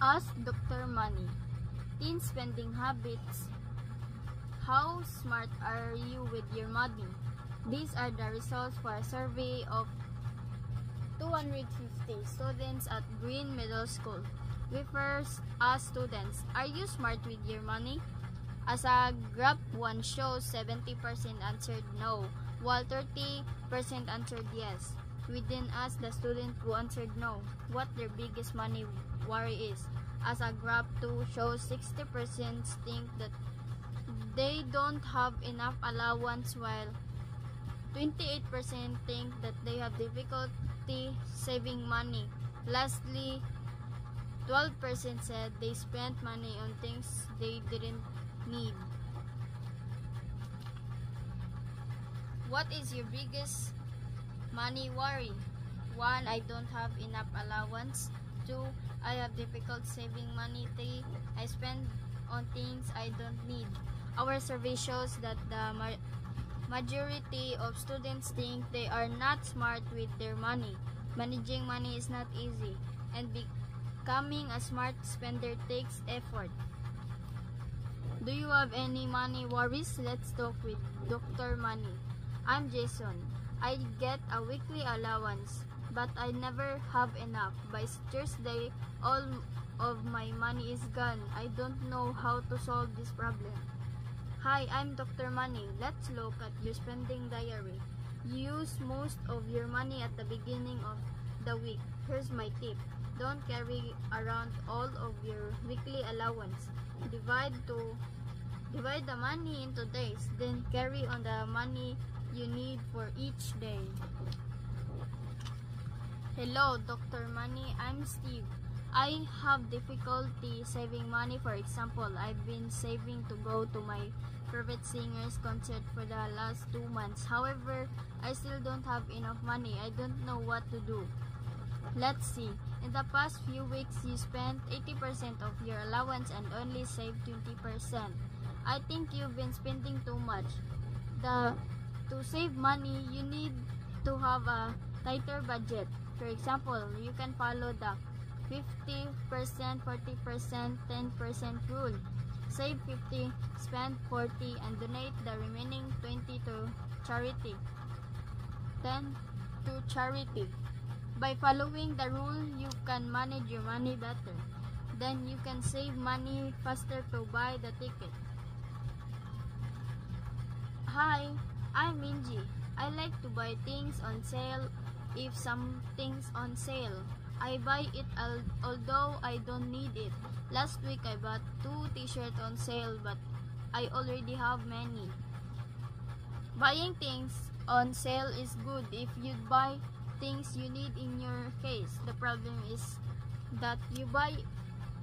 Ask Dr. Money. Teen spending habits. How smart are you with your money? These are the results for a survey of 250 students at Green Middle School. We first asked students, are you smart with your money? As a graph 1 shows, 70% answered no, while 30% answered yes. We then asked the student who answered no what their biggest money worry is. As a graph 2 shows, 60% think that they don't have enough allowance, while 28% think that they have difficulty saving money. Lastly, 12% said they spent money on things they didn't need. What is your biggest money worry? 1. I don't have enough allowance. 2. I have difficult saving money. 3. I spend on things I don't need. Our survey shows that the majority of students think they are not smart with their money. Managing money is not easy, and becoming a smart spender takes effort. Do you have any money worries? Let's talk with Dr. Money. I'm Jason. I get a weekly allowance, but I never have enough. By Thursday, all of my money is gone. I don't know how to solve this problem. Hi, I'm Dr. Money. Let's look at your spending diary. Use most of your money at the beginning of the week. Here's my tip. Don't carry around all of your weekly allowance. Divide the money into days, then carry on the money you need for each day. Hello, Dr. Money. I'm Steve. I have difficulty saving money. For example, I've been saving to go to my favorite singer's concert for the last 2 months. However, I still don't have enough money. I don't know what to do. Let's see. In the past few weeks, you spent 80% of your allowance and only saved 20%. I think you've been spending too much. To save money, you need to have a tighter budget. For example, you can follow the 50%, 40%, 10% rule. Save 50, spend 40, and donate the remaining 20 to charity. 10 to charity. By following the rule, you can manage your money better. Then you can save money faster to buy the ticket. Hi, I'm Minji. I like to buy things on sale. If something's on sale, I buy it although I don't need it. Last week I bought 2 t-shirts on sale, but I already have many. Buying things on sale is good if you buy things you need. In your case, the problem is that you buy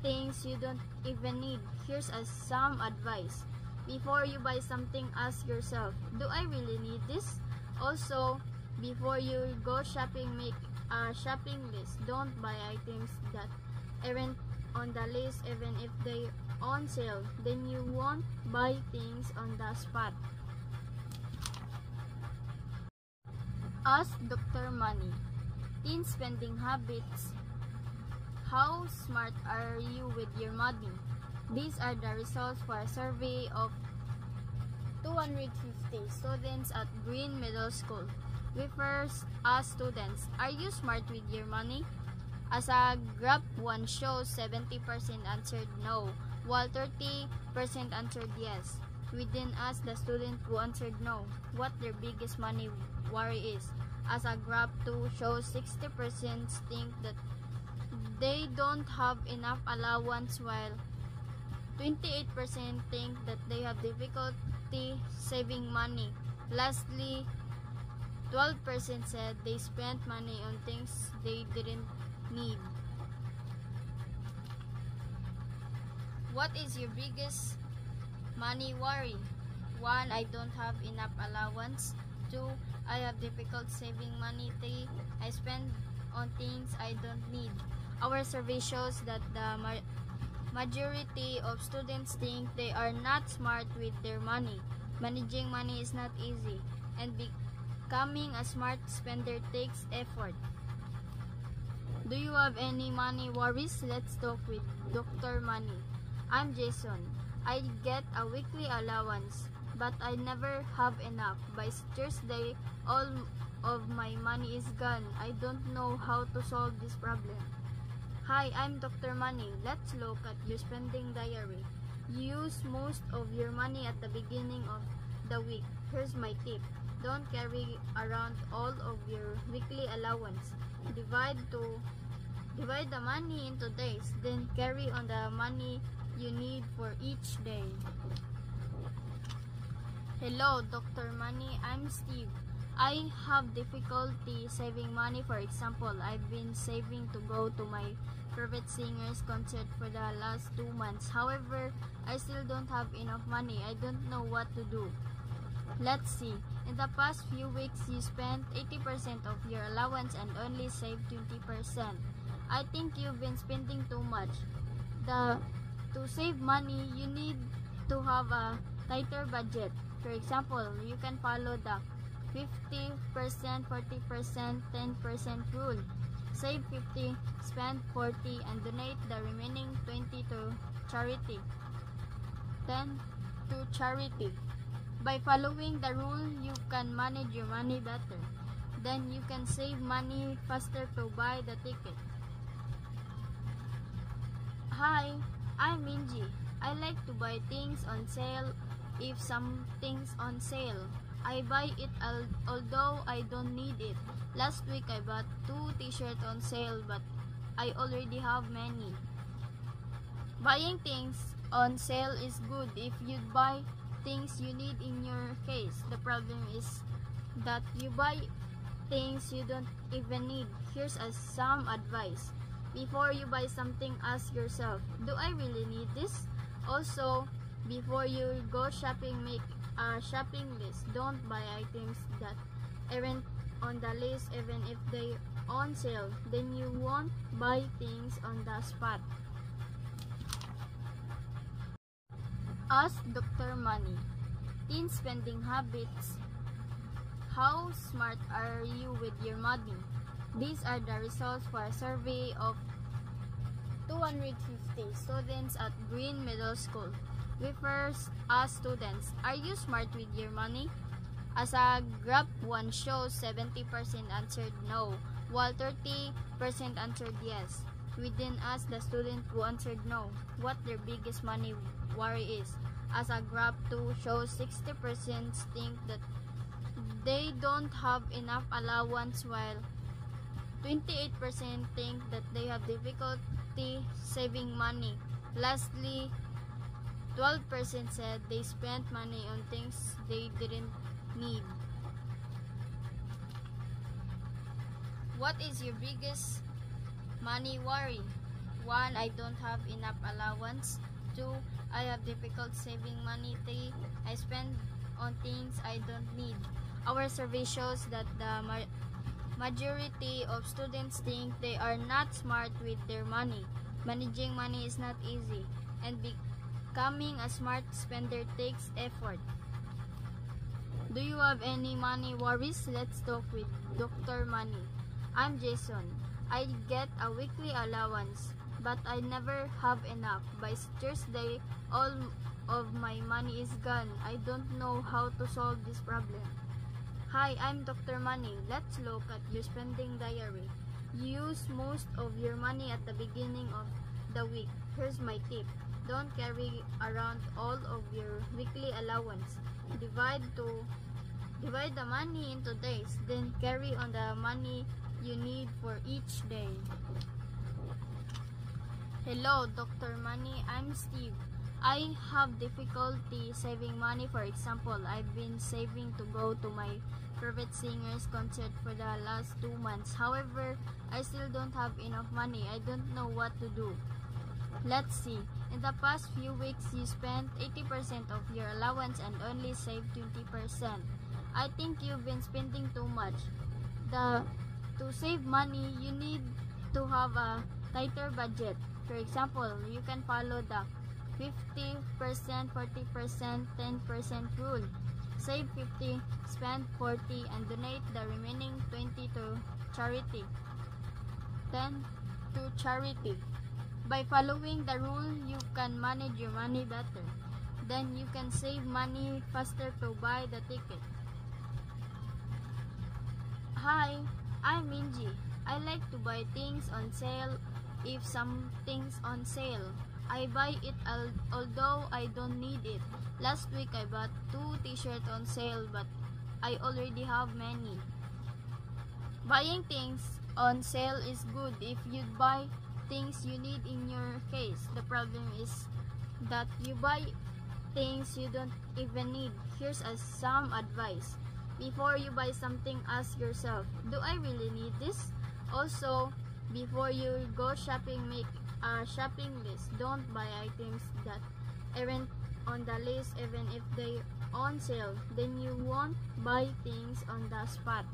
things you don't even need. Here's some advice. Before you buy something, ask yourself, do I really need this? Also, before you go shopping, make a shopping list. Don't buy items that aren't on the list, even if they on sale. Then you won't buy things on the spot. Ask Dr. Money. Teen spending habits. How smart are you with your money? These are the results for a survey of 250 students at Green Middle School. We first asked students, are you smart with your money? As a graph 1 shows, 70% answered no, while 30% answered yes. We then asked the student who answered no what their biggest money worry is. As a graph 2 shows, 60% think that they don't have enough allowance, while 28% think that they have difficulty saving money. Lastly, 12% said they spent money on things they didn't need. What is your biggest money worry? 1. I don't have enough allowance. 2. I have difficult saving money. 3. I spend on things I don't need. Our survey shows that the majority of students think they are not smart with their money. Managing money is not easy, and becoming a smart spender takes effort. Do you have any money worries? Let's talk with Dr. Money. I'm Jason. I get a weekly allowance, but I never have enough. By Thursday, all of my money is gone. I don't know how to solve this problem. Hi, I'm Dr. Money. Let's look at your spending diary. Use most of your money at the beginning of the week. Here's my tip. Don't carry around all of your weekly allowance. Divide the money into days, then carry on the money you need for each day. Hello, Dr. Money. I'm Steve. I have difficulty saving money. For example, I've been saving to go to my favorite singer's concert for the last 2 months. However, I still don't have enough money. I don't know what to do. Let's see. In the past few weeks, you spent 80% of your allowance and only saved 20%. I think you've been spending too much. To save money, you need to have a tighter budget. For example, you can follow the 50%, 40%, 10% rule. Save 50, spend 40, and donate the remaining 20 to charity. 10 to charity. By following the rule, you can manage your money better. Then you can save money faster to buy the ticket. Hi, I'm Minji. I like to buy things on sale. If something's on sale, I buy it although I don't need it. Last week I bought 2 t-shirts on sale, but I already have many. Buying things on sale is good if you buy things you need in your case. The problem is that you buy things you don't even need. Here's some advice. Before you buy something, ask yourself, do I really need this? Also, before you go shopping, make a shopping list. Don't buy items that aren't on the list even if they on sale. Then you won't buy things on the spot. Ask Dr. Money. Teen spending habits. How smart are you with your money? These are the results for a survey of 250 students at Green Middle School. We first asked students, are you smart with your money? As a graph 1 shows, 70% answered no, while 30% answered yes. We then asked the student who answered no what their biggest money worry is. As a graph 2 shows, 60% think that they don't have enough allowance, while 28% think that they have difficulty saving money. Lastly, 12% said they spent money on things they didn't need. What is your biggest money worry? 1. I don't have enough allowance. 2. I have difficult saving money. 3. I spend on things I don't need. Our survey shows that the majority of students think they are not smart with their money. Managing money is not easy, and becoming a smart spender takes effort. Do you have any money worries? Let's talk with Dr. Money. I'm Jason. I get a weekly allowance, but I never have enough. By Thursday, all of my money is gone. I don't know how to solve this problem. Hi, I'm Dr. Money. Let's look at your spending diary. Use most of your money at the beginning of the week. Here's my tip. Don't carry around all of your weekly allowance. Divide the money into days, then carry on the money you need for each day. Hello, Dr. Money. I'm Steve. I have difficulty saving money. For example, I've been saving to go to my favorite singer's concert for the last 2 months. However, I still don't have enough money. I don't know what to do. Let's see. In the past few weeks, you spent 80% of your allowance and only saved 20%. I think you've been spending too much. To save money, you need to have a tighter budget. For example, you can follow the 50%, 40%, 10% rule. Save 50, spend 40, and donate the remaining 20 to charity. 10 to charity. By following the rule, you can manage your money better. Then you can save money faster to buy the ticket. Hi, I'm Minji. I like to buy things on sale. If something's on sale, I buy it although I don't need it. Last week I bought 2 t-shirts on sale but I already have many. Buying things on sale is good if you buy things you need in your case. The problem is that you buy things you don't even need. Here's some advice. Before you buy something, ask yourself, do I really need this? Also, before you go shopping, make a shopping list. Don't buy items that aren't on the list even if they're on sale. Then you won't buy things on the spot.